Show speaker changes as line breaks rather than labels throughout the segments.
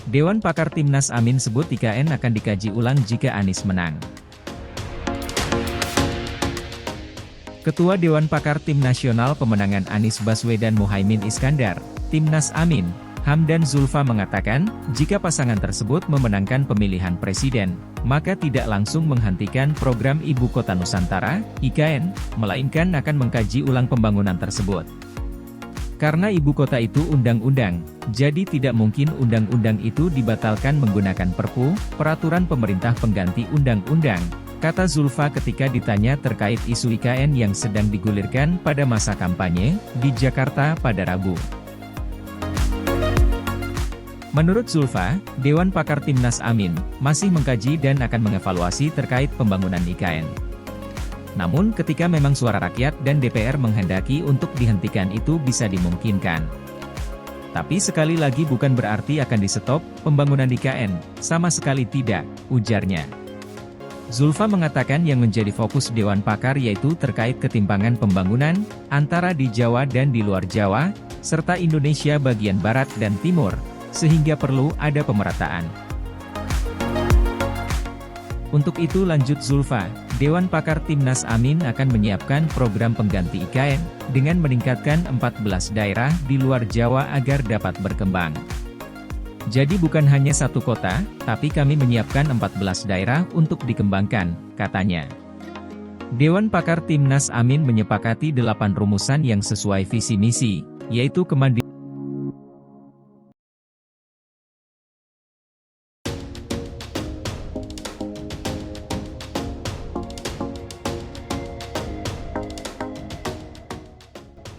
Dewan Pakar Timnas Amin sebut IKN akan dikaji ulang jika Anies menang. Ketua Dewan Pakar Tim Nasional Pemenangan Anies Baswedan Muhaimin Iskandar, Timnas Amin, Hamdan Zulfa mengatakan, jika pasangan tersebut memenangkan pemilihan presiden, maka tidak langsung menghentikan program Ibu Kota Nusantara, IKN, melainkan akan mengkaji ulang pembangunan tersebut. Karena ibu kota itu undang-undang, jadi tidak mungkin undang-undang itu dibatalkan menggunakan Perpu, peraturan pemerintah pengganti undang-undang, kata Zulfa ketika ditanya terkait isu IKN yang sedang digulirkan pada masa kampanye di Jakarta pada Rabu. Menurut Zulfa, Dewan Pakar Timnas Amin masih mengkaji dan akan mengevaluasi terkait pembangunan IKN. Namun ketika memang suara rakyat dan DPR menghendaki untuk dihentikan itu bisa dimungkinkan. Tapi sekali lagi bukan berarti akan di-stop pembangunan IKN, sama sekali tidak, ujarnya. Zulfa mengatakan yang menjadi fokus Dewan Pakar yaitu terkait ketimpangan pembangunan antara di Jawa dan di luar Jawa, serta Indonesia bagian Barat dan Timur, sehingga perlu ada pemerataan. Untuk itu lanjut Zulfa, Dewan Pakar Timnas Amin akan menyiapkan program pengganti IKN, dengan meningkatkan 14 daerah di luar Jawa agar dapat berkembang. Jadi bukan hanya satu kota, tapi kami menyiapkan 14 daerah untuk dikembangkan, katanya. Dewan Pakar Timnas Amin menyepakati 8 rumusan yang sesuai visi misi, yaitu kemandirian,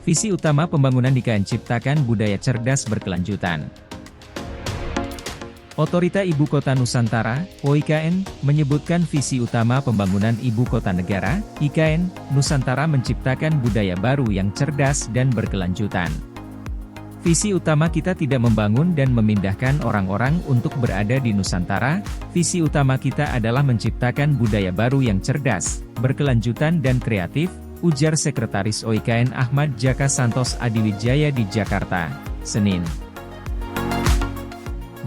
visi utama pembangunan IKN ciptakan budaya cerdas berkelanjutan. Otorita Ibu Kota Nusantara, OIKN, menyebutkan visi utama pembangunan Ibu Kota Negara, IKN, Nusantara menciptakan budaya baru yang cerdas dan berkelanjutan. Visi utama kita tidak membangun dan memindahkan orang-orang untuk berada di Nusantara, visi utama kita adalah menciptakan budaya baru yang cerdas, berkelanjutan dan kreatif, ujar Sekretaris OIKN Ahmad Jaka Santos Adiwijaya di Jakarta, Senin.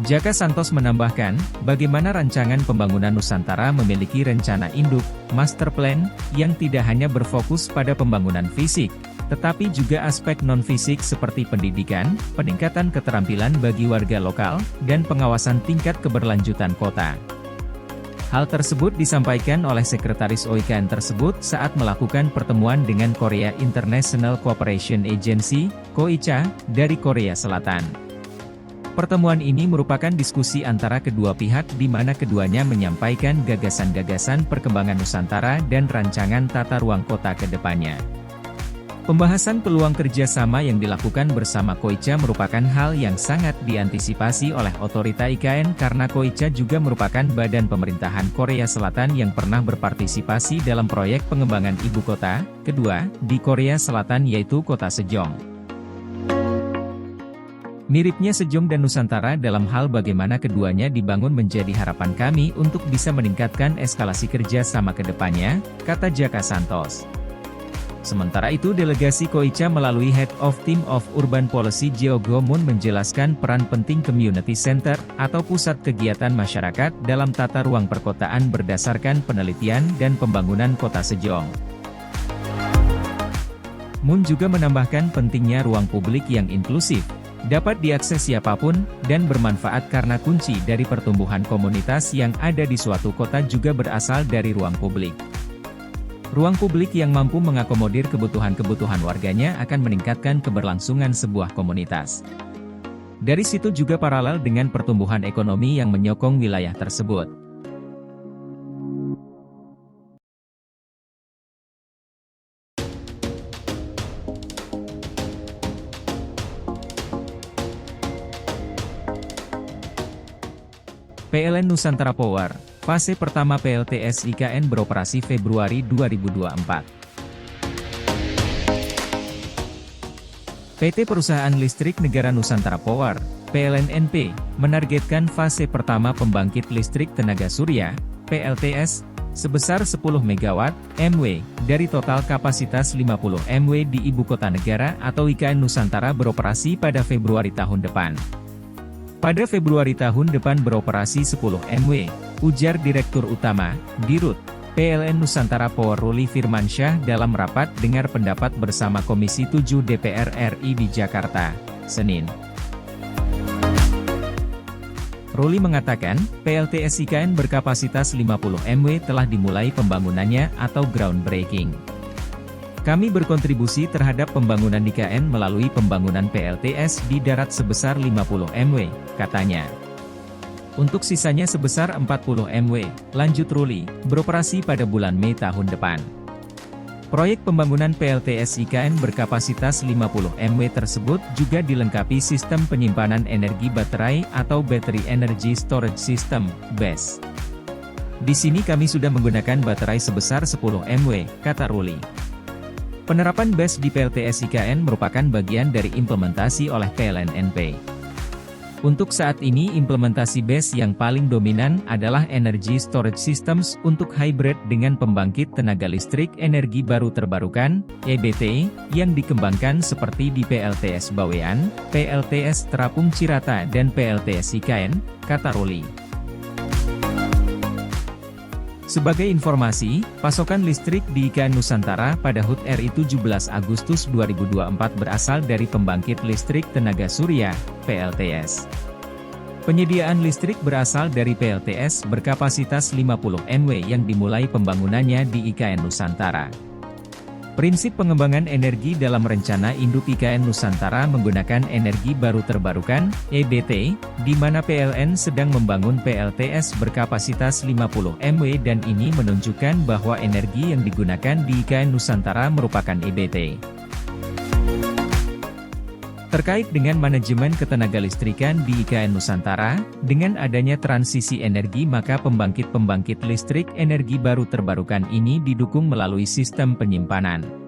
Jaka Santos menambahkan, bagaimana rancangan pembangunan Nusantara memiliki rencana induk, master plan, yang tidak hanya berfokus pada pembangunan fisik, tetapi juga aspek non-fisik seperti pendidikan, peningkatan keterampilan bagi warga lokal, dan pengawasan tingkat keberlanjutan kota. Hal tersebut disampaikan oleh Sekretaris OIKN tersebut saat melakukan pertemuan dengan Korea International Cooperation Agency, KOICA, dari Korea Selatan. Pertemuan ini merupakan diskusi antara kedua pihak di mana keduanya menyampaikan gagasan-gagasan perkembangan Nusantara dan rancangan tata ruang kota ke depannya. Pembahasan peluang kerjasama yang dilakukan bersama KOICA merupakan hal yang sangat diantisipasi oleh otorita IKN karena KOICA juga merupakan badan pemerintahan Korea Selatan yang pernah berpartisipasi dalam proyek pengembangan ibu kota kedua di Korea Selatan yaitu Kota Sejong. Miripnya Sejong dan Nusantara dalam hal bagaimana keduanya dibangun menjadi harapan kami untuk bisa meningkatkan eskalasi kerja sama ke depannya, kata Jaka Santos. Sementara itu delegasi KOICA melalui Head of Team of Urban Policy Jeo Go-moon menjelaskan peran penting Community Center, atau pusat kegiatan masyarakat dalam tata ruang perkotaan berdasarkan penelitian dan pembangunan Kota Sejong. Moon juga menambahkan pentingnya ruang publik yang inklusif, dapat diakses siapapun, dan bermanfaat karena kunci dari pertumbuhan komunitas yang ada di suatu kota juga berasal dari ruang publik. Ruang publik yang mampu mengakomodir kebutuhan-kebutuhan warganya akan meningkatkan keberlangsungan sebuah komunitas. Dari situ juga paralel dengan pertumbuhan ekonomi yang menyokong wilayah tersebut. PLN Nusantara Power, fase pertama PLTS IKN beroperasi Februari 2024. PT Perusahaan Listrik Negara Nusantara Power, PLNNP, menargetkan fase pertama pembangkit listrik tenaga surya, PLTS, sebesar 10 MW dari total kapasitas 50 MW di Ibu Kota Negara atau IKN Nusantara beroperasi pada Februari tahun depan. Pada Februari tahun depan beroperasi 10 MW, ujar Direktur Utama, Dirut, PLN Nusantara Power Ruli Firmansyah dalam rapat dengar pendapat bersama Komisi 7 DPR RI di Jakarta, Senin. Ruli mengatakan, PLTS IKN berkapasitas 50 MW telah dimulai pembangunannya atau groundbreaking. Kami berkontribusi terhadap pembangunan IKN melalui pembangunan PLTS di darat sebesar 50 MW, katanya. Untuk sisanya sebesar 40 MW, lanjut Ruli, beroperasi pada bulan Mei tahun depan. Proyek pembangunan PLTS IKN berkapasitas 50 MW tersebut juga dilengkapi sistem penyimpanan energi baterai atau Battery Energy Storage System, BESS. Di sini kami sudah menggunakan baterai sebesar 10 MW, kata Ruli. Penerapan BESS di PLTS IKN merupakan bagian dari implementasi oleh PLN-NP. Untuk saat ini implementasi BESS yang paling dominan adalah Energy Storage Systems untuk hybrid dengan pembangkit tenaga listrik energi baru terbarukan, EBT, yang dikembangkan seperti di PLTS Bawean, PLTS Terapung Cirata dan PLTS IKN, kata Ruli. Sebagai informasi, pasokan listrik di IKN Nusantara pada HUT RI 17 Agustus 2024 berasal dari pembangkit listrik tenaga surya, PLTS. Penyediaan listrik berasal dari PLTS berkapasitas 50 MW yang dimulai pembangunannya di IKN Nusantara. Prinsip pengembangan energi dalam rencana induk IKN Nusantara menggunakan energi baru terbarukan, EBT, di mana PLN sedang membangun PLTS berkapasitas 50 MW dan ini menunjukkan bahwa energi yang digunakan di IKN Nusantara merupakan EBT. Terkait dengan manajemen ketenagalistrikan di IKN Nusantara, dengan adanya transisi energi maka pembangkit-pembangkit listrik energi baru terbarukan ini didukung melalui sistem penyimpanan.